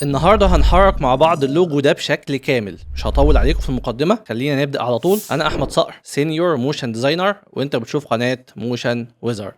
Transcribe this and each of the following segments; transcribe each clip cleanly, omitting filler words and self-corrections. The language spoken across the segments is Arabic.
النهارده هنحرك مع بعض اللوجو ده بشكل كامل. مش هطول عليكم في المقدمه، خلينا نبدا على طول. انا احمد صقر، سينيور موشن ديزاينر، وانت بتشوف قناه موشن ويزارد.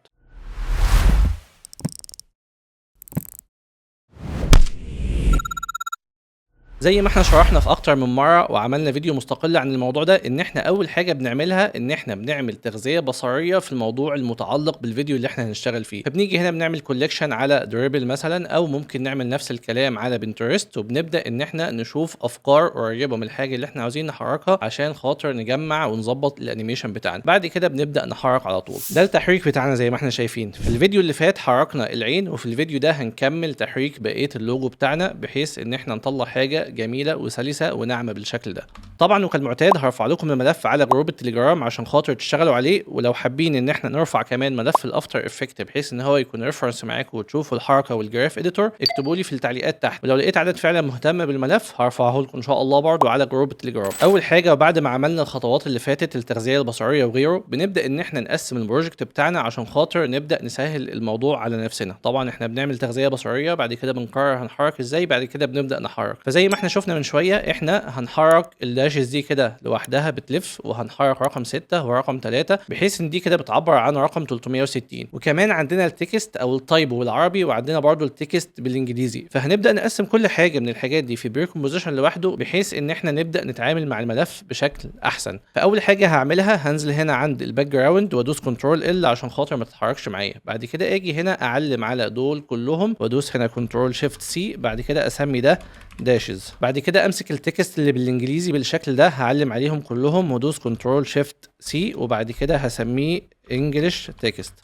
زي ما احنا شرحنا في اكتر من مره وعملنا فيديو مستقل عن الموضوع ده، ان احنا اول حاجه بنعملها ان احنا بنعمل تغذيه بصريه في الموضوع المتعلق بالفيديو اللي احنا هنشتغل فيه. فبنيجي هنا بنعمل كولكشن على دريبل مثلا، او ممكن نعمل نفس الكلام على بنترست، وبنبدا ان احنا نشوف افكار قريبه من الحاجه اللي احنا عاوزين نحركها عشان خاطر نجمع ونظبط الانيميشن بتاعنا. بعد كده بنبدا نحرك على طول. ده التحريك بتاعنا زي ما احنا شايفين. في الفيديو اللي فات حركنا العين، وفي الفيديو ده هنكمل تحريك بقيه اللوجو بتاعنا بحيث ان احنا نطلع حاجه جميله وسلسه وناعمه بالشكل ده. طبعا وكالمعتاد هرفع لكم الملف على جروب التليجرام عشان خاطر تشتغلوا عليه، ولو حابين ان احنا نرفع كمان ملف الافتر افكت بحيث ان هو يكون ريفرنس معاكم وتشوفوا الحركه والجراف اديتور، اكتبوا لي في التعليقات تحت، ولو لقيت عدد فعلا مهتم بالملف هرفعه لكم ان شاء الله برضو على جروب التليجرام. اول حاجه بعد ما عملنا الخطوات اللي فاتت، التغذيه البصريه وغيره، بنبدا ان احنا نقسم البروجكت بتاعنا عشان خاطر نبدا نسهل الموضوع على نفسنا. طبعا احنا بنعمل تغذيه بصريه، بعد كده بنقرر هنحرك ازاي، بعد كده بنبدا نحرك. فزي ما احنا شفنا من شويه، احنا هنحرك الداشز دي كده لوحدها بتلف، وهنحرك رقم 6 ورقم 3 بحيث ان دي كده بتعبر عن رقم 360. وكمان عندنا التكست او التايب بالعربي، وعندنا برضو التكست بالانجليزي. فهنبدا نقسم كل حاجه من الحاجات دي في بير كومبوزيشن لوحده بحيث ان احنا نبدا نتعامل مع الملف بشكل احسن. فاول حاجه هعملها هنزل هنا عند الباك جراوند وادوس كنترول ال عشان خاطر ما تتحركش معايا. بعد كده اجي هنا اعلم على دول كلهم وادوس هنا كنترول شيفت سي، بعد كده اسمي ده داشز. بعد كده امسك التكست اللي بالانجليزي بالشكل ده هعلم عليهم كلهم وادوس كنترول شيفت سي، وبعد كده هسميه انجلش تكست.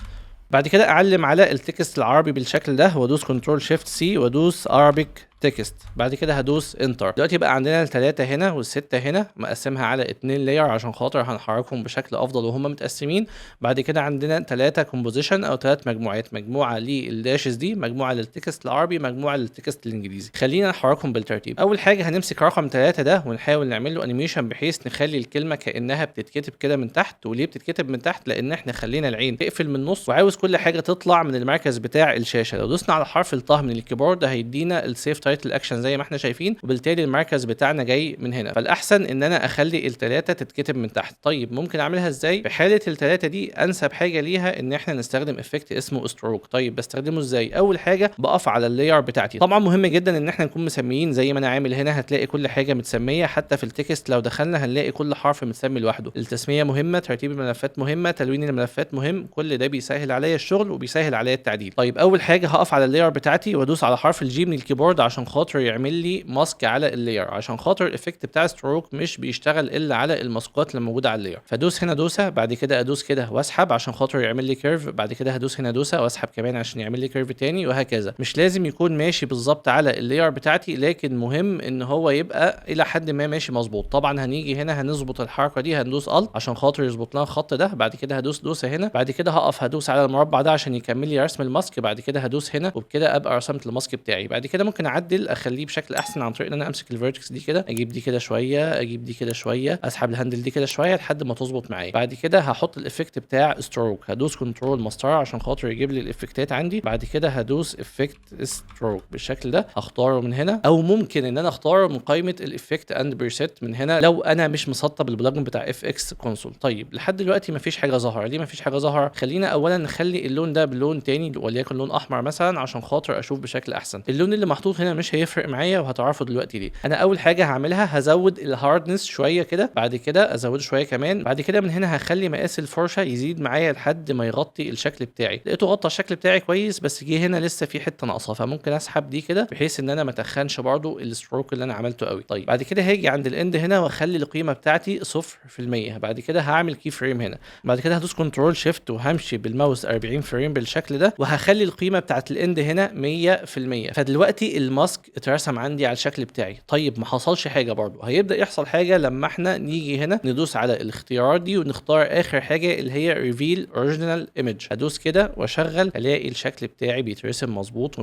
بعد كده اعلم على التكست العربي بالشكل ده وادوس كنترول شيفت سي وادوس Arabic تكست. بعد كده هدوس انتر. دلوقتي بقى عندنا الثلاثه هنا والسته هنا مقسمها على 2 لاير عشان خاطر هنحركهم بشكل افضل وهم متقسمين. بعد كده عندنا 3 كومبوزيشن او 3 مجموعات، مجموعه للداشز دي، مجموعه للتكست العربي، مجموعه للتكست الانجليزي. خلينا نحركهم بالترتيب. اول حاجه هنمسك رقم 3 ده ونحاول نعمل له انيميشن بحيث نخلي الكلمه كانها بتتكتب كده من تحت. وليه بتتكتب من تحت؟ لان احنا خلينا العين تقفل من النص وعاوز كل حاجه تطلع من المركز بتاع الشاشه. لو دوسنا على حرف الطه من الكيبورد هيدينا السيف تايتل اكشن زي ما احنا شايفين، وبالتالي المركز بتاعنا جاي من هنا. فالاحسن ان انا اخلي الثلاثه تتكتب من تحت. طيب ممكن اعملها ازاي؟ في حاله الثلاثه دي انسب حاجه ليها ان احنا نستخدم افكت اسمه ستروك. طيب بستخدمه ازاي؟ اول حاجه بقف على اللاير بتاعتي. طبعا مهم جدا ان احنا نكون مسميين زي ما انا عامل هنا. هتلاقي كل حاجه متسميه، حتى في التكست لو دخلنا هنلاقي كل حرف متسمي لوحده. التسميه مهمه، ترتيب الملفات مهمه، تلوين الملفات مهم. كل ده بيسهل عليا الشغل وبيسهل عليا التعديل. طيب اول حاجه هقف على اللاير بتاعتي وادوس على حرف الجي من الكيبورد عشان خاطر يعمل لي ماسك على اللاير، عشان خاطر الافكت بتاع ستروك مش بيشتغل الا على الماسكات اللي موجوده على اللاير. فادوس هنا دوسه، بعد كده ادوس كده واسحب عشان خاطر يعمل لي كيرف، بعد كده هدوس هنا دوسه واسحب كمان عشان يعمل لي كيرف تاني، وهكذا. مش لازم يكون ماشي بالظبط على اللاير بتاعتي، لكن مهم ان هو يبقى الى حد ما ماشي مظبوط. طبعا هنيجي هنا هنظبط الحركه دي، هندوس الت عشان خاطر يظبط لنا الخط ده. بعد كده هدوس دوسه هنا، بعد كده هقف هدوس على المربع ده عشان يكمل لي رسم الماسك. بعد كده هدوس هنا وبكده ابقى رسمت الماسك بتاعي. بعد كده ممكن اعدل اخليه بشكل احسن عن طريق ان انا امسك الفيرتكس دي كده، اجيب دي كده شويه، اجيب دي كده شويه، اسحب الهاندل دي كده شويه لحد ما تظبط معايا. بعد كده هحط الافكت بتاع ستروك، هدوس كنترول مسطره عشان خاطر يجيب لي الافكتات عندي. بعد كده هدوس افكت ستروك بالشكل ده، هختاره من هنا، او ممكن ان انا اختاره من قائمه الافكت اند بريسيت من هنا لو انا مش مسطب البلجن بتاع اف اكس كونسول. طيب لحد دلوقتي مفيش حاجه ظاهره. ليه مفيش حاجه ظاهره؟ خلينا اولا نخلي اللون ده بلون تاني وليكن لون احمر مثلا عشان خاطر اشوف بشكل احسن. اللون اللي محطوط هنا مش هيفرق معايا وهتعرفوا دلوقتي ليه. انا اول حاجه هعملها هزود الهاردنس شويه كده، بعد كده ازوده شويه كمان. بعد كده من هنا هخلي مقاس الفرشه يزيد معايا لحد ما يغطي الشكل بتاعي. لقيته غطى الشكل بتاعي كويس، بس جه هنا لسه في حته ناقصه، فممكن اسحب دي كده بحيث ان انا ما اتخنش برده الستروك اللي انا عملته قوي. طيب بعد كده هاجي عند الاند هنا واخلي القيمه بتاعتي 0%. بعد كده هعمل كي فريم هنا، بعد كده هدوس كنترول شيفت وهمشي بالماوس 40 فريم بالشكل ده، وهخلي القيمه بتاعت الاند هنا 100%. فدلوقتي الماسك اترسم عندي على الشكل بتاعي. طيب ما حصلش حاجه برضو، هيبدا يحصل حاجه لما احنا نيجي هنا ندوس على الاختيارات دي ونختار اخر حاجه اللي هي ريفيل اوريجينال ايمج. هدوس كده واشغل، هلاقي الشكل بتاعي بيترسم مظبوط و100%.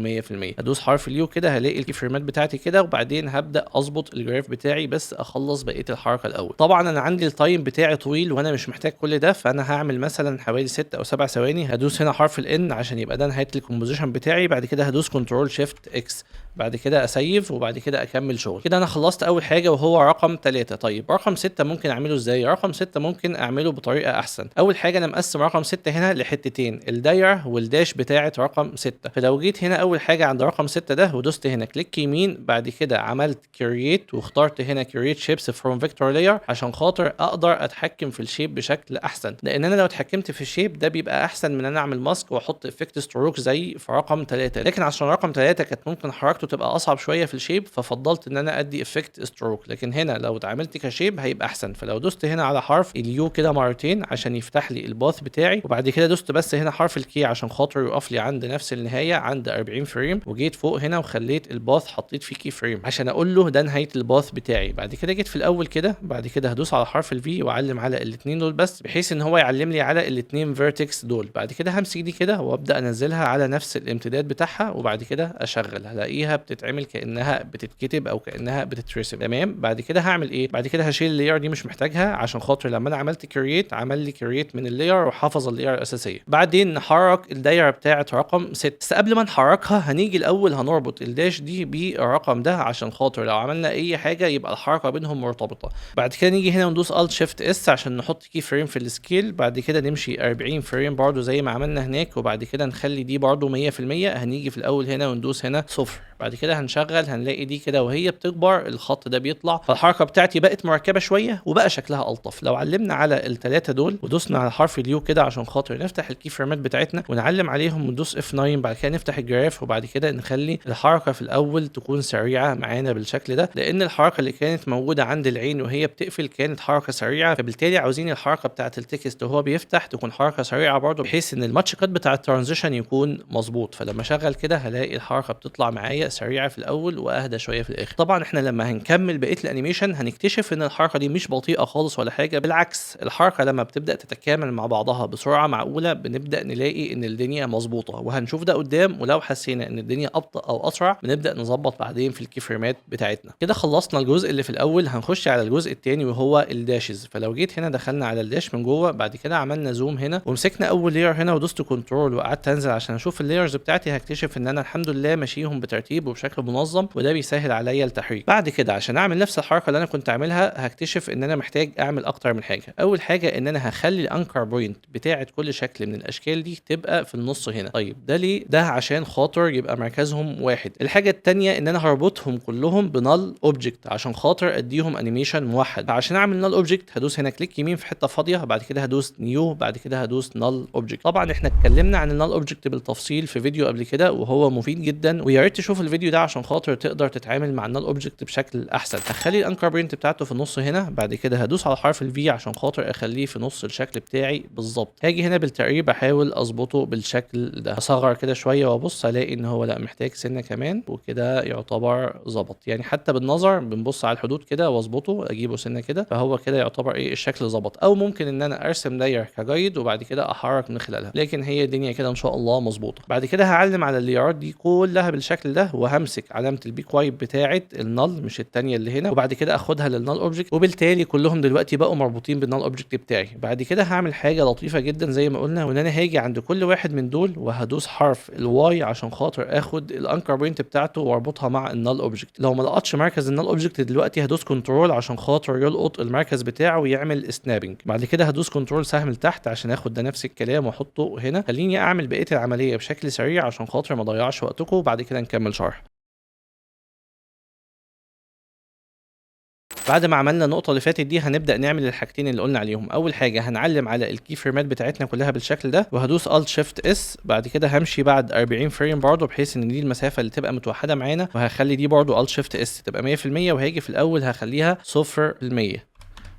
هدوس حرف اليو كده هلاقي الفريمات بتاعتي كده، وبعدين هبدا اظبط الجراف بتاعي بس اخلص بقيه الحركه الاول. طبعا انا عندي التايم بتاعي طويل وانا مش محتاج كل ده، فانا هعمل مثلا حوالي 6 او 7 ثواني. هدوس هنا حرف الان عشان يبقى ده نهايه الكومبوزيشن بتاعي. بعد كده هدوس كنترول شيفت اكس، بعد بعد كده اسيف وبعد كده اكمل شغل. كده انا خلصت اول حاجه وهو رقم 3. طيب رقم 6 ممكن اعمله ازاي؟ رقم 6 ممكن اعمله بطريقه احسن. اول حاجه انا مقسم رقم 6 هنا لحتتين، الدايره والداش بتاعه رقم 6. فلو جيت هنا اول حاجه عند رقم 6 ده ودوست هنا كليك يمين، بعد كده عملت كرييت واخترت هنا كرييت شيبس فروم فيكتور لاير عشان خاطر اقدر اتحكم في الشيب بشكل احسن، لان انا لو اتحكمت في الشيب ده بيبقى احسن من ان انا اعمل ماسك واحط افكت ستروك زي في رقم 3. لكن عشان رقم 3 كانت ممكن حركته تبقى اصعب شويه في الشيب، ففضلت ان انا ادي افكت ستروك. لكن هنا لو اتعاملت كشيب هيبقى احسن. فلو دوست هنا على حرف اليو كده مرتين عشان يفتح لي الباث بتاعي، وبعد كده دوست بس هنا حرف الكي عشان خاطر يقف لي عند نفس النهايه عند 40 فريم، وجيت فوق هنا وخليت الباث حطيت فيه كي فريم عشان اقول له ده نهايه الباث بتاعي. بعد كده جيت في الاول كده، بعد كده هدوس على حرف الفي واعلم على الاثنين دول بس، بحيث ان هو يعلم لي على الاثنين فيرتكس دول. بعد كده همسك دي كده وابدا انزلها على نفس الامتداد بتاعها، وبعد كده اشغل هلاقيها بتتعمل كانها بتتكتب او كانها بتترسم. تمام. بعد كده هعمل ايه؟ بعد كده هشيل اللاير دي مش محتاجها عشان خاطر لما انا عملت كرييت عمل لي كرييت من اللاير وحفظ اللاير الاساسيه. بعدين نحرك الدايره بتاعه رقم 6، بس قبل ما نحركها هنيجي الاول هنربط الداش دي بالرقم ده عشان خاطر لو عملنا اي حاجه يبقى الحركه بينهم مرتبطه. بعد كده نيجي هنا وندوس الت شيفت اس عشان نحط كي فريم في السكيل. بعد كده نمشي 40 فريم برضو زي ما عملنا هناك، وبعد كده نخلي دي برضو 100%. هنيجي في الاول هنا وندوس هنا صفر، بعد كده هنشغل هنلاقي دي كده وهي بتكبر الخط ده بيطلع، فالحركه بتاعتي بقت مركبه شويه وبقى شكلها الطف. لو علمنا على الثلاثه دول ودوسنا على حرف اليو كده عشان خاطر نفتح الكي فريمات بتاعتنا ونعلم عليهم وندوس اف 9، بعد كده نفتح الجراف وبعد كده نخلي الحركه في الاول تكون سريعه معانا بالشكل ده، لان الحركه اللي كانت موجوده عند العين وهي بتقفل كانت حركه سريعه، فبالتالي عاوزين الحركه بتاعه التكست وهو بيفتح تكون حركه سريعه برضه، بحيث ان الماتش كات بتاع الترانزيشن يكون مظبوط. فلما اشغل كده هلاقي الحركه بتطلع معايا سريعه في الاول واهدى شويه في الاخر. طبعا احنا لما هنكمل بقيه الانيميشن هنكتشف ان الحركه دي مش بطيئه خالص ولا حاجه، بالعكس الحركه لما بتبدا تتكامل مع بعضها بسرعه معقوله بنبدا نلاقي ان الدنيا مظبوطه، وهنشوف ده قدام. ولو حسينا ان الدنيا ابطا او اسرع بنبدا نظبط بعدين في الكي فريمات بتاعتنا. كده خلصنا الجزء اللي في الاول، هنخش على الجزء الثاني وهو الداشز. فلو جيت هنا دخلنا على الداش من جوه، بعد كده عملنا زوم هنا ومسكنا اول لاير هنا ودوست كنترول وقعدت انزل عشان اشوف اللايرز بتاعتي، هكتشف ان انا الحمد لله ماشيهم بترتيب وبشكل منظم، وده بيسهل عليا التحريك. بعد كده عشان اعمل نفس الحركه اللي انا كنت اعملها هكتشف ان انا محتاج اعمل اكتر من حاجه. اول حاجه ان انا هخلي الانكر بوينت بتاعه كل شكل من الاشكال دي تبقى في النص هنا. طيب ده ليه؟ ده عشان خاطر يبقى مركزهم واحد. الحاجه الثانيه ان انا هربطهم كلهم بنال اوبجكت عشان خاطر اديهم انيميشن موحد. عشان اعمل نال اوبجكت هدوس هنا كليك يمين في حته فاضيه، بعد كده هدوس نيو، بعد كده هدوس نال اوبجكت. طبعا احنا اتكلمنا عن النال اوبجكت بالتفصيل في فيديو قبل كده وهو مفيد جدا، ويا ريت تشوف الفيديو ده عشان خاطر تقدر تتعامل مع النال اوبجكت بشكل احسن. هخلي الانكر بوينت بتاعته في النص هنا، بعد كده هدوس على حرف الفي عشان خاطر اخليه في نص الشكل بتاعي بالظبط. هاجي هنا بالتقريب احاول اظبطه بالشكل ده، اصغر كده شويه وابص الاقي ان هو لا محتاج سنه كمان، وكده يعتبر ظبط. يعني حتى بالنظر بنبص على الحدود كده واظبطه اجيبه سنه كده، فهو كده يعتبر ايه الشكل ظبط. او ممكن ان انا ارسم دايره كجايد وبعد كده احرك من خلالها، لكن هي الدنيا كده ان شاء الله مظبوطه. بعد كده هعلم على الليارات دي كلها بالشكل ده، وهمسك علامه البيك وايب بتاعه النل مش الثانيه اللي هنا، وبعد كده اخدها للنل اوبجكت، وبالتالي كلهم دلوقتي بقوا مربوطين بالنل اوبجكت بتاعي. بعد كده هعمل حاجه لطيفه جدا زي ما قلنا، وان انا هاجي عند كل واحد من دول وهدوس حرف الواي عشان خاطر اخد الانكر بوينت بتاعته واربطها مع النل اوبجكت. لو ما لقطش مركز النل اوبجكت دلوقتي هدوس كنترول عشان خاطر يلقط المركز بتاعه ويعمل سنابنج. بعد كده هدوس كنترول سهم لتحت عشان اخد ده نفس الكلام واحطه هنا. خليني اعمل بقيه العمليه بشكل سريع عشان خاطر ما اضيعش وقتكم، وبعد كده نكمل شرح. بعد ما عملنا النقطة اللي فاتت دي هنبدأ نعمل الحاجتين اللي قلنا عليهم. أول حاجة هنعلم على الكي فريمات بتاعتنا كلها بالشكل ده، وهدوس الت شيفت اس. بعد كده همشي بعد 40 فريم برضه بحيث ان دي المسافة اللي تبقى متوحدة معانا، وهخلي دي برضه الت شيفت اس تبقى 100%، وهاجي في الأول هخليها 0%.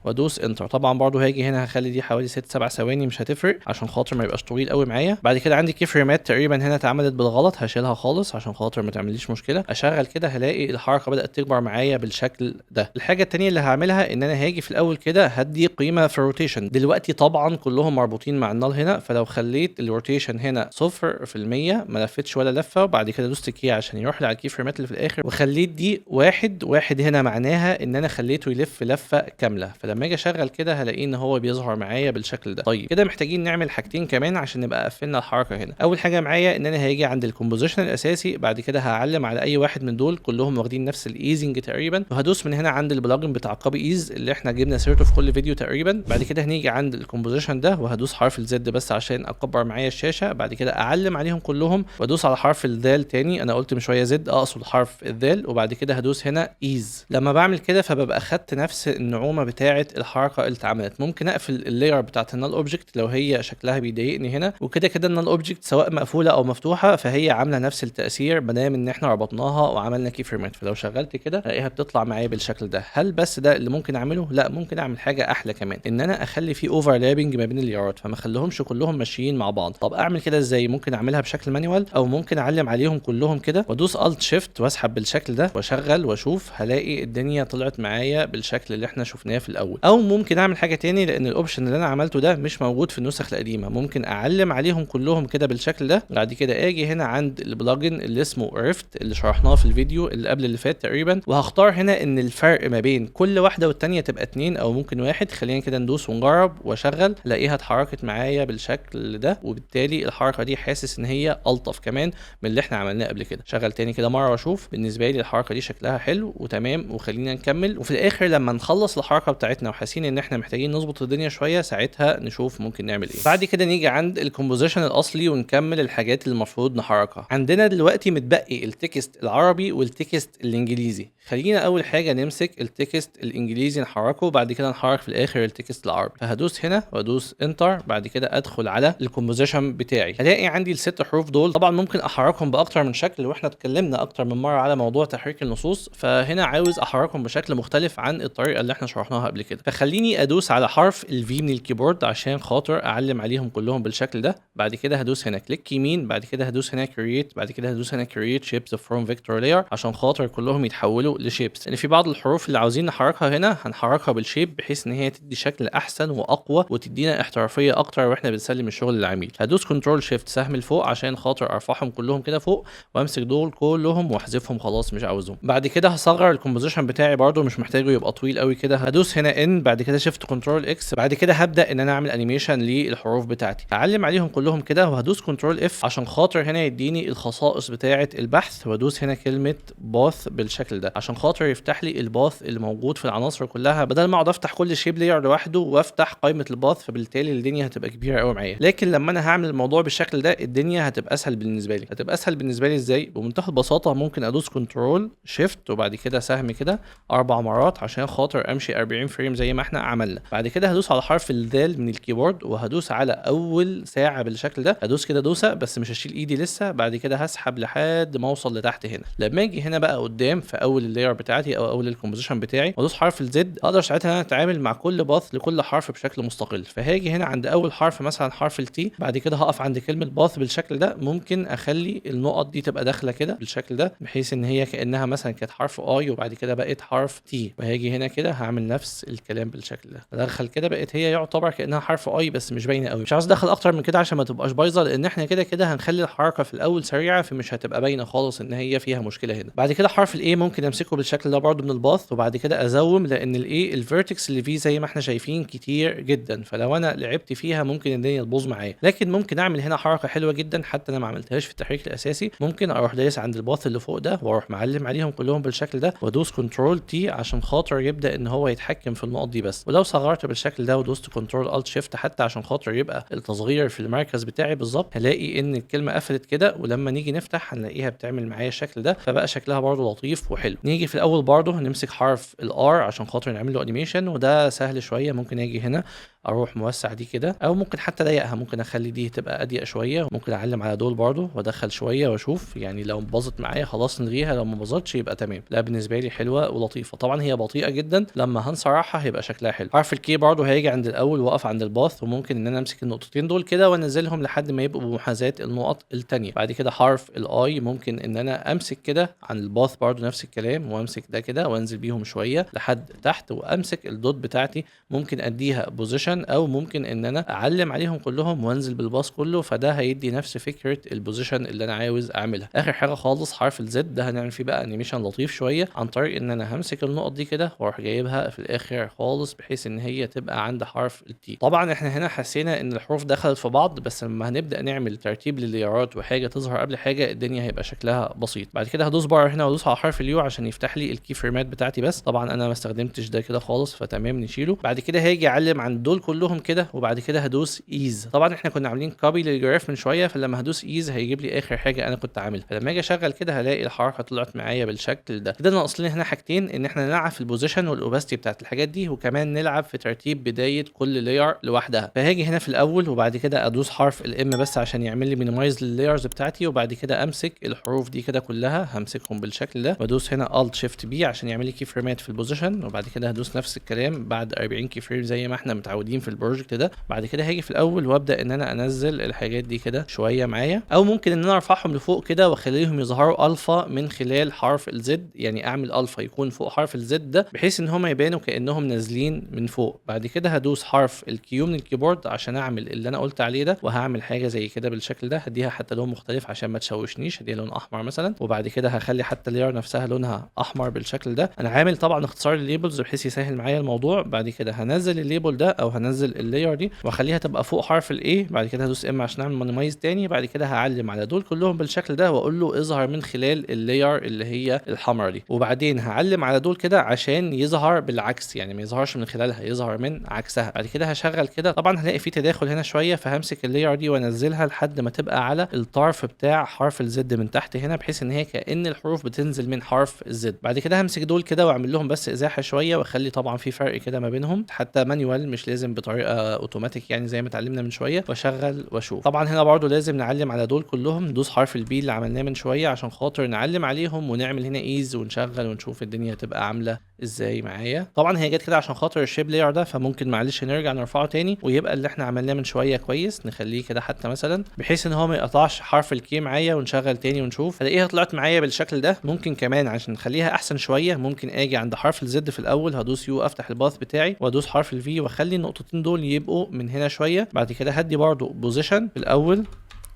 وادوس انتر. طبعا برضو هاجي هنا هخلي دي حوالي 6-7 ثواني مش هتفرق عشان خاطر ما يبقاش طويل قوي معايا. بعد كده عندي كي فريمات تقريبا هنا اتعملت بالغلط هشيلها خالص عشان خاطر ما تعمليش مشكله. اشغل كده هلاقي الحركه بدات تكبر معايا بالشكل ده. الحاجه الثانيه اللي هعملها ان انا هاجي في الاول كده هدي قيمه في الروتيشن. دلوقتي طبعا كلهم مربوطين مع النال هنا، فلو خليت الروتيشن هنا 0% ما لفتش ولا لفه، وبعد كده دوست كي عشان يروح لي على الكي فريمات اللي في الاخر، وخليت دي 1 هنا معناها ان انا خليته يلف لفه كامله. فلو فلما اجي اشغل كده هلاقيه ان هو بيظهر معايا بالشكل ده. طيب كده محتاجين نعمل حاجتين كمان عشان نبقى قفلنا الحركه هنا. اول حاجه معايا ان انا هاجي عند الكومبوزيشن الاساسي، بعد كده هعلم على اي واحد من دول كلهم واخدين نفس الايزنج تقريبا، وهدوس من هنا عند البلجن بتاع كوبي ايز اللي احنا جبنا سيرته في كل فيديو تقريبا. بعد كده هنيجي عند الكومبوزيشن ده وهدوس حرف الزد بس عشان اكبر معايا الشاشه، بعد كده اعلم عليهم كلهم وادوس على حرف الذال تاني، انا قلت من شويه زد اقصد حرف الذال، وبعد كده هدوس هنا ايز. لما بعمل كده فببقى خدت نفس النعومه بتاعه الحركه اللي اتعملت. ممكن اقفل اللاير بتاعه النال اوبجكت لو هي شكلها بيضايقني هنا، وكده كده النال اوبجكت سواء مقفوله او مفتوحه فهي عامله نفس التاثير ما دام ان احنا ربطناها وعملنا كي فريمات. فلو شغلت كده الاقيها بتطلع معايا بالشكل ده. هل بس ده اللي ممكن اعمله؟ لا، ممكن اعمل حاجه احلى كمان، ان انا اخلي في اوفرلابنج ما بين اللايرات فما اخليهمش كلهم ماشيين مع بعض. طب اعمل كده ازاي؟ ممكن اعملها بشكل مانيوال او ممكن اعلم عليهم كلهم كده وادوس الت شيفت واسحب بالشكل ده واشغل واشوف، هلاقي الدنيا طلعت معايا بالشكل اللي احنا شفناه في الاول. او ممكن اعمل حاجه تاني، لان الاوبشن اللي انا عملته ده مش موجود في النسخ القديمه. ممكن اعلم عليهم كلهم كده بالشكل ده، بعد كده اجي هنا عند البلجن اللي اسمه ريفت اللي شرحناه في الفيديو اللي قبل اللي فات تقريبا، وهختار هنا ان الفرق ما بين كل واحده والتانيه تبقى 2 او ممكن 1. خلينا كده ندوس ونجرب واشغل، الاقيها اتحركت معايا بالشكل ده، وبالتالي الحركه دي حاسس ان هي الطف كمان من اللي احنا عملناه قبل كده. شغل تاني كده مره واشوف. بالنسبه لي الحركه دي شكلها حلو وتمام، وخلينا نكمل. وفي الاخر لما نخلص الحركه بتاعتنا وحاسين ان احنا محتاجين نظبط الدنيا شويه، ساعتها نشوف ممكن نعمل ايه. بعد كده نيجي عند الكومبوزيشن الاصلي ونكمل الحاجات اللي المفروض نحركها. عندنا دلوقتي متبقي التكست العربي والتكست الانجليزي. خلينا اول حاجه نمسك التكست الانجليزي نحركه، بعد كده نحرك في الاخر التكست العربي. فهدوس هنا وادوس انتر، بعد كده ادخل على الكومبوزيشن بتاعي، هلاقي عندي الست حروف دول. طبعا ممكن احركهم باكتر من شكل، واحنا اتكلمنا اكتر من مره على موضوع تحريك النصوص، فهنا عاوز احركهم بشكل مختلف عن الطريقه اللي احنا شرحناها قبل كده. فخليني ادوس على حرف الفي من الكيبورد عشان خاطر اعلم عليهم كلهم بالشكل ده. بعد كده هدوس هنا كليك يمين، بعد كده هدوس هنا كرييت، بعد كده هدوس هنا كرييت شيبس فروم فيكتور لاير عشان خاطر كلهم يتحولوا لشيبس. لان في بعض الحروف اللي عاوزين نحركها هنا هنحركها بالشيب بحيث ان هي تدي شكل احسن واقوى وتدينا احترافيه اكتر واحنا بنسلم الشغل للعميل. هدوس كنترول شيفت سهم لفوق عشان خاطر ارفعهم كلهم كده فوق، وامسك دول كلهم واحذفهم خلاص مش عاوزهم. بعد كده هصغر الكومبوزيشن بتاعي برده، مش محتاجه يبقى طويل قوي كده. هدوس هنا ان، بعد كده شيفت كنترول اكس، بعد كده هبدا ان انا اعمل انيميشن للحروف بتاعتي. هعلم عليهم كلهم كده وهدوس كنترول اف عشان خاطر هنا يديني الخصائص بتاعه البحث، وادوس هنا كلمه باث بالشكل ده عشان خاطر يفتح لي الباث اللي موجود في العناصر كلها، بدل ما اقعد افتح كل شيب لاير لوحده وافتح قائمه الباث، فبالتالي الدنيا هتبقى كبيره قوي معايا. لكن لما انا هعمل الموضوع بالشكل ده الدنيا هتبقى اسهل بالنسبه لي. هتبقى اسهل بالنسبه لي ازاي؟ بمنتهى البساطه ممكن ادوس كنترول شيفت وبعد كده سهم كده 4 مرات عشان خاطر امشي 40 فريم زي ما احنا عملنا. بعد كده هدوس على حرف الذال من الكيبورد وهدوس على اول ساعه بالشكل ده. هدوس كده دوسه بس مش هشيل ايدي لسه، بعد كده هسحب لحد ما اوصل لتحت هنا. لما اجي هنا بقى قدام في اول اللاير بتاعتي او اول الكومبوزيشن بتاعي وادوس حرف الزد، اقدر ساعتها انا اتعامل مع كل باث لكل حرف بشكل مستقل. فهاجي هنا عند اول حرف مثلا حرف التي، بعد كده هقف عند كلمه باث بالشكل ده. ممكن اخلي النقط دي تبقى داخله كده بالشكل ده بحيث ان هي كانها مثلا كانت حرف اي وبعد كده بقت حرف تي، وهاجي هنا كده هعمل نفس الكلام بالشكل ده. ادخل كده بقت هي يعتبر كانها حرف اي بس مش باينه قوي. مش عاوز ادخل اكتر من كده عشان ما تبقاش بايظه، لان احنا كده كده هنخلي الحركه في الاول سريعه فمش هتبقى باينه خالص ان هي فيها مشكله هنا. بعد كده حرف الاي ممكن امسكه بالشكل ده برده من الباث، وبعد كده ازوم لان الاي الفيرتكس اللي فيه زي ما احنا شايفين كتير جدا، فلو انا لعبت فيها ممكن الدنيا تبوظ معايا. لكن ممكن اعمل هنا حركه حلوه جدا حتى انا ما عملتهاش في التحريك الاساسي. ممكن اروح دايس عند الباث اللي فوق ده واروح معلم عليهم كلهم بالشكل ده وادوس كنترول تي عشان خاطر يبدا ان هو يتحكم في النقط دي بس. ولو صغرت بالشكل ده ودوست كنترول الت شيفت حتى عشان خاطر يبقى التصغير في المركز بتاعي بالظبط، هلاقي ان الكلمه قفلت كده، ولما نيجي نفتح هنلاقيها بتعمل معايا الشكل ده، فبقى شكلها برده لطيف وحلو. نيجي في الاول برده هنمسك حرف الار عشان خاطر نعمل له انيميشن، وده سهل شويه. ممكن اجي هنا اروح موسع دي كده، او ممكن حتى اضيقها، ممكن اخلي دي تبقى اضيق شويه، ممكن اعلم على دول برده وادخل شويه واشوف. يعني لو باظت معايا خلاص نلغيها، لو ما باظتش يبقى تمام. لا بالنسبه لي حلوه ولطيفه. طبعا هي بطيئه جدا، لما هنصرحها هيبقى شكلها حلو. حرف الكي برده هيجي عند الاول واقف عند الباث، وممكن ان انا امسك النقطتين دول كده وانزلهم لحد ما يبقوا بمحاذاه النقط الثانيه. بعد كده حرف الاي ممكن ان انا امسك كده عن الباث برده نفس الكلام، وامسك ده كده وانزل بيهم شويه لحد تحت، وامسك الدوت بتاعتي ممكن اديها بوزيشن البوزيشن، او ممكن ان انا اعلم عليهم كلهم وانزل بالباص كله، فده هيدي نفس فكره البوزيشن اللي انا عاوز اعملها. اخر حاجه خالص حرف الزد ده هنعمل فيه بقى انيميشن لطيف شويه، عن طريق ان انا همسك النقط دي كده واروح جايبها في الاخر خالص بحيث ان هي تبقى عند حرف التي. طبعا احنا هنا حسينا ان الحروف دخلت في بعض، بس لما هنبدا نعمل ترتيب للليارات وحاجه تظهر قبل حاجه الدنيا هيبقى شكلها بسيط. بعد كده هدوس بار هنا وادوس على حرف اليو عشان يفتح لي الكي فريمات بتاعتي، بس طبعا انا ما استخدمتش ده كده خالص فتمام نشيله. بعد كده هاجي اعلم عند دول كلهم كده، وبعد كده هدوس ايز. طبعا احنا كنا عاملين كوبي للجراف من شويه، فلما هدوس ايز هيجيب لي اخر حاجه انا كنت عاملها، فلما اجي اشغل كده هلاقي الحركه طلعت معايا بالشكل ده. كده ناقص لنا هنا حاجتين، ان احنا نلعب في البوزيشن والاوباستي بتاعت الحاجات دي، وكمان نلعب في ترتيب بدايه كل لاير لوحدها. فهاجي هنا في الاول وبعد كده ادوس حرف الام بس عشان يعمل لي مينيمايز لللايرز بتاعتي، وبعد كده امسك الحروف دي كده كلها همسكهم بالشكل ده، وادوس هنا الت شيفت بي عشان يعمل لي كي فريمات في البوزيشن، وبعد كده هدوس نفس الكلام بعد 40 كي فريم زي ما احنا متعودين في البروجكت ده. بعد كده هاجي في الاول وابدا ان انا انزل الحاجات دي كده شويه معايا، او ممكن ان انا ارفعهم لفوق كده واخليهم يظهروا الفا من خلال حرف الزد، يعني اعمل الفا يكون فوق حرف الزد ده بحيث ان هم يبانوا كانهم نازلين من فوق. بعد كده هدوس حرف الكيو من الكيبورد عشان اعمل اللي انا قلت عليه ده، وهعمل حاجه زي كده بالشكل ده، هديها حتى لون مختلف عشان ما تشوشنيش، هديها لون احمر مثلا، وبعد كده هخلي حتى اللير نفسها لونها احمر بالشكل ده. انا عامل طبعا اختصار الليبلز بحيث يسهل معايا الموضوع. بعد كده هنزل الليبل ده او هنزل اللاير دي واخليها تبقى فوق حرف الاي، بعد كده هدوس ام عشان اعمل مانيمايز تاني. بعد كده هعلم على دول كلهم بالشكل ده واقول له اظهر من خلال اللاير اللي هي الحمراء دي، وبعدين هعلم على دول كده عشان يظهر بالعكس، يعني ما يظهرش من خلالها، يظهر من عكسها. بعد كده هشغل كده، طبعا هلاقي في تداخل هنا شويه، فهمسك اللاير دي وانزلها لحد ما تبقى على الطرف بتاع حرف الزد من تحت هنا، بحيث ان هي كأن الحروف بتنزل من حرف الزد. بعد كده همسك دول كده واعمل لهم بس ازاحه شويه، واخلي طبعا في فرق كده ما بينهم حتى مانيوال، مش لازم بطريقه اوتوماتيك يعني زي ما اتعلمنا من شويه، واشغل واشوف. طبعا هنا برضو لازم نعلم على دول كلهم، ندوس حرف البي اللي عملناه من شويه عشان خاطر نعلم عليهم، ونعمل هنا ايز ونشغل ونشوف الدنيا هتبقى عامله ازاي معايا. طبعا هي جت كده عشان خاطر الشيب لاير ده، فممكن معلش نرجع نرفعه تاني ويبقى اللي احنا عملناه من شويه كويس، نخليه كده حتى مثلا بحيث ان هو ما يقطعش حرف الكي معايا، ونشغل تاني ونشوف هلاقيها طلعت معايا بالشكل ده. ممكن كمان عشان نخليها احسن شويه ممكن اجي عند حرف الزد في الاول هدوس يو افتح الباث بتاعي، وادوس حرف الفي واخلي النقطتين دول يبقوا من هنا شويه. بعد كده هدي برضو بوزيشن في الاول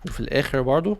وفي الاخر برضو،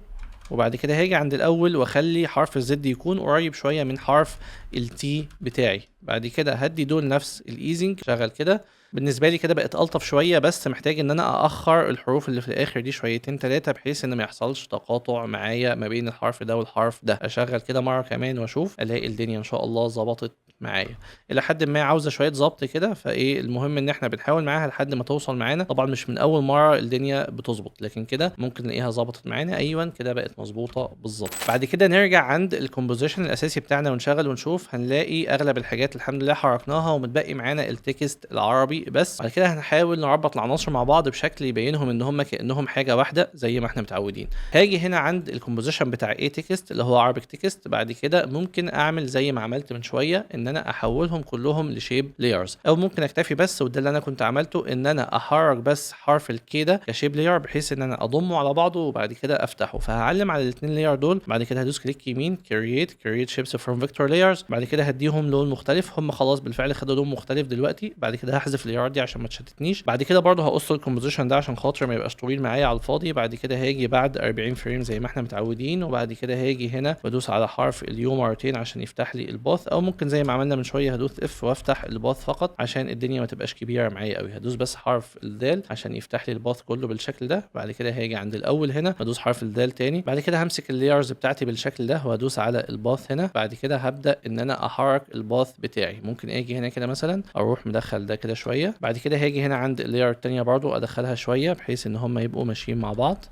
وبعد كده هاجي عند الاول واخلي حرف الزد يكون قريب شويه من حرف التي بتاعي. بعد كده هدي دول نفس الايزنج، شغل كده. بالنسبه لي كده بقت الطف شويه، بس محتاج ان انا ااخر الحروف اللي في الاخر دي شويتين ثلاثه بحيث ان ما يحصلش تقاطع معايا ما بين الحرف ده والحرف ده. اشغل كده مره كمان واشوف، الاقي الدنيا ان شاء الله ظبطت معايا الى حد ما. عاوزه شويه ظبط كده، فايه المهم ان احنا بنحاول معاها لحد ما توصل معانا. طبعا مش من اول مره الدنيا بتظبط، لكن كده ممكن نلاقيها ظبطت معانا. ايوه كده بقت مظبوطه بالظبط. بعد كده نرجع عند الكومبوزيشن الاساسي بتاعنا ونشغل ونشوف، هنلاقي اغلب الحاجات الحمد لله حركناها، ومتبقي معانا التكست العربي بس. بعد كده هنحاول نربط العناصر مع بعض بشكل يبينهم ان هم كانهم حاجه واحده زي ما احنا متعودين. هاجي هنا عند الكومبوزيشن بتاع اي تكست اللي هو عربيك تكست. بعد كده ممكن اعمل زي ما عملت من شويه، ان انا احولهم كلهم لشيب لايرز، او ممكن اكتفي بس وده اللي انا كنت عملته، ان انا احرك بس حرف الكي ده كشيب لاير بحيث ان انا اضمه على بعضه وبعد كده افتحه. فهعلم على الاثنين لاير دول، بعد كده هدوس كليك يمين كرييت شيبس فروم فيكتور لايرز. بعد كده هديهم لون مختلف، هم خلاص بالفعل خدوا لون مختلف دلوقتي. بعد كده هحذف اللاير دي عشان ما تشتتنيش. بعد كده برضه هقص الكومبوزيشن ده عشان خاطر ما يبقاش طويل معايا على الفاضي. بعد كده هاجي بعد 40 فريم زي ما احنا متعودين، وبعد كده هاجي هنا بدوس على حرف اليو مرتين عشان يفتح لي الباث، او ممكن زي ما عملنا من شويه هدوس اف وافتح الباث فقط عشان الدنيا ما تبقاش كبيره معايا قوي. هدوس بس حرف الدال عشان يفتح لي الباث كله بالشكل ده. بعد كده هاجي عند الاول هنا بدوس حرف الدال تاني. بعد كده همسك اللايرز بتاعتي بالشكل ده وهدوس على الباث هنا. بعد كده هبدا ان انا احرك الباث بتاعي، ممكن اجي هنا كده مثلا اروح مدخل ده كده شويه. بعد كده هاجي هنا عند اللاير التانيه برضو ادخلها شويه بحيث ان هم يبقوا ماشيين مع بعض.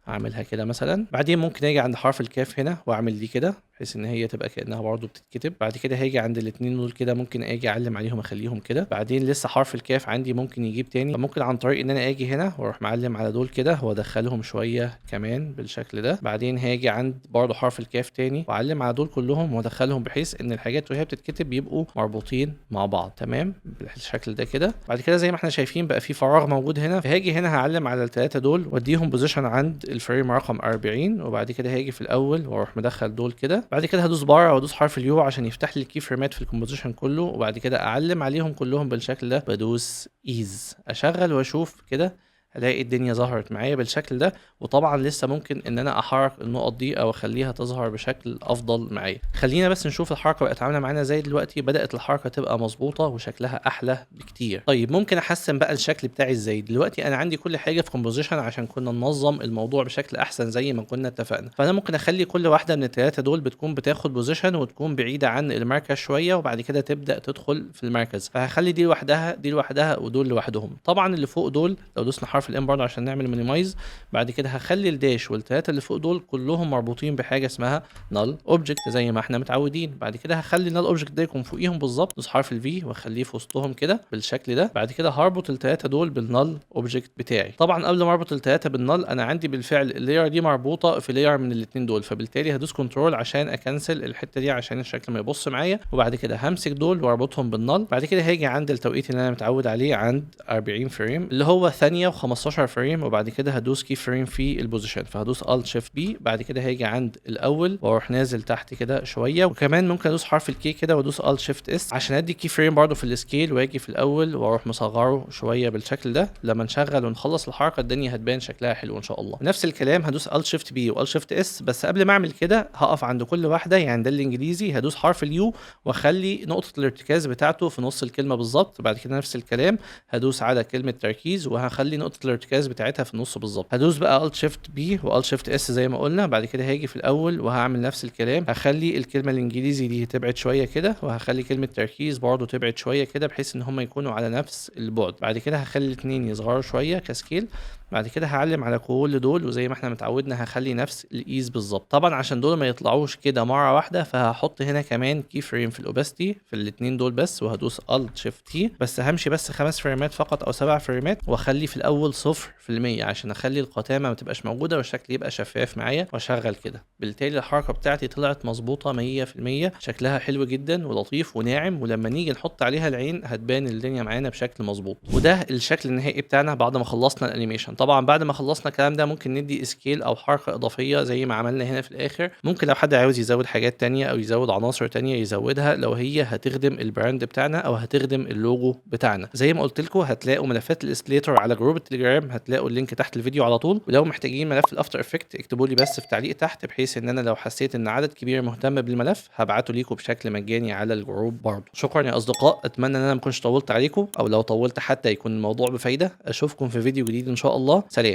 اعملها كده مثلا. بعدين ممكن اجي عند حرف الكاف هنا واعمل دي كده بحيث ان هي تبقى كانها برضو بتتكتب. بعد كده هاجي عند الاثنين دول كده ممكن اجي اعلم عليهم اخليهم كده. بعدين لسه حرف الكاف عندي ممكن يجيب تاني، فممكن عن طريق ان انا اجي هنا واروح معلم على دول كده وادخلهم شويه كمان بالشكل ده. بعدين هاجي عند برضو حرف الكاف تاني واعلم على دول كلهم وادخلهم بحيث ان الحاجات وهي بتتكتب يبقوا مربوطين مع بعض تمام بالشكل ده كده. بعد كده زي ما احنا شايفين بقى في فراغ موجود هنا، فهاجي هنا هعلم على الثلاثه دول واديهم بوزيشن عند الفريم رقم 40. وبعد كده هاجي في الاول واروح مدخل دول كده بعد كده هدوس بار وادوس حرف اليو عشان يفتح لي الكي فريمات في الكومبوزيشن كله، وبعد كده اعلم عليهم كلهم بالشكل ده، بدوس ايز اشغل واشوف كده الاقي الدنيا ظهرت معايا بالشكل ده. وطبعا لسه ممكن ان انا احرك النقط دي او اخليها تظهر بشكل افضل معايا. خلينا بس نشوف الحركه بقت عامله معانا ازاي دلوقتي. بدات الحركه تبقى مظبوطه وشكلها احلى بكتير. طيب ممكن احسن بقى الشكل بتاعي ازاي؟ دلوقتي انا عندي كل حاجه في كومبوزيشن عشان كنا ننظم الموضوع بشكل احسن زي ما كنا اتفقنا. فانا ممكن اخلي كل واحده من الثلاثه دول بتكون بتاخد بوزيشن وتكون بعيده عن المركز شويه، وبعد كده تبدا تدخل في المركز. فهخلي دي لوحدها دي لوحدها ودول لوحدهم. طبعا اللي فوق دول لو دوسنا حرف الام برضه عشان نعمل مينيمايز، بعد كده هخلي الداش والثلاثه اللي فوق دول كلهم مربوطين بحاجه اسمها نال اوبجكت زي ما احنا متعودين. بعد كده هخلي النال اوبجكت ده يكون فوقيهم بالظبط، دوس حرف الفي واخليه في وسطهم كده بالشكل ده. بعد كده هربط الثلاثه دول بالنال اوبجكت بتاعي. طبعا قبل ما اربط الثلاثه بالنال انا عندي بالفعل اللاير دي مربوطه في لاير من الاثنين دول، فبالتالي هدوس كنترول عشان اكنسل الحته دي عشان الشكل ما يبص معايا. وبعد كده همسك دول واربطهم بالنال. بعد كده هاجي عند التوقيت اللي انا متعود عليه عند 40 فريم اللي هو ثانيه و15 فريم، وبعد كده هدوس كي فريم في البوزيشن. فهدوس الت شيفت بي. بعد كده هاجي عند الاول واروح نازل تحت كده شويه، وكمان ممكن ادوس حرف الكي كده وادوس الت شيفت اس عشان ادي كي فريم برده في السكيل، واجي في الاول واروح مصغره شويه بالشكل ده. لما نشغل ونخلص الحركه الدنيا هتبان شكلها حلو ان شاء الله. نفس الكلام هدوس الت شيفت بي والت شيفت اس، بس قبل ما اعمل كده هقف عند كل واحده، يعني ده الانجليزي هدوس حرف اليو واخلي نقطه الارتكاز بتاعته في نص الكلمه بالظبط. بعد كده نفس الكلام هدوس على كلمه تركيز وهخلي نقطه الارتكاز بتاعتها في النص بالظبط. هدوس بقى الت شيفت بي والت شيفت اس زي ما قلنا. بعد كده هاجي في الاول وهعمل نفس الكلام، هخلي الكلمه الانجليزي دي تبعد شويه كده، وهخلي كلمه تركيز برضو تبعد شويه كده بحيث ان هم يكونوا على نفس البعد. بعد كده هخلي الاثنين يصغروا شويه كسكيل. بعد كده هعلم على كل دول وزي ما احنا متعودنا هخلي نفس الايز بالظبط. طبعا عشان دول ما يطلعوش كده مره واحده فهحط هنا كمان كي فريم في الاوباستي في الاثنين دول بس، وهدوس الت شيفت تي. بس همشي بس 5 فريمات فقط او 7 فريمات، واخلي في الاول 0% عشان اخلي القتامه ما تبقاش موجوده والشكل يبقى شفاف معايا، واشغل كده. بالتالي الحركه بتاعتي طلعت مظبوطه 100%، شكلها حلو جدا ولطيف وناعم، ولما نيجي نحط عليها العين هتبان الدنيا معانا بشكل مظبوط. وده الشكل النهائي بتاعنا بعد ما خلصنا الانيميشن. طبعا بعد ما خلصنا الكلام ده ممكن ندي سكيل او حركه اضافيه زي ما عملنا هنا في الاخر. ممكن لو حد عاوز يزود حاجات تانية او يزود عناصر تانية يزودها لو هي هتخدم البراند بتاعنا او هتخدم اللوجو بتاعنا. زي ما قلت لكم هتلاقوا ملفات الاسكليتور على جروب التليجرام، هتلاقوا اللينك تحت الفيديو على طول. ولو محتاجين ملف الافتر افكت اكتبوا لي بس في تعليق تحت، بحيث ان انا لو حسيت ان عدد كبير مهتم بالملف هبعته ليكم بشكل مجاني على الجروب برضه. شكرا يا اصدقاء، اتمنى ان انا ما اكونش طولت عليكم، او لو طولت حتى يكون الموضوع بفايده. اشوفكم في فيديو جديد ان شاء الله. سلام.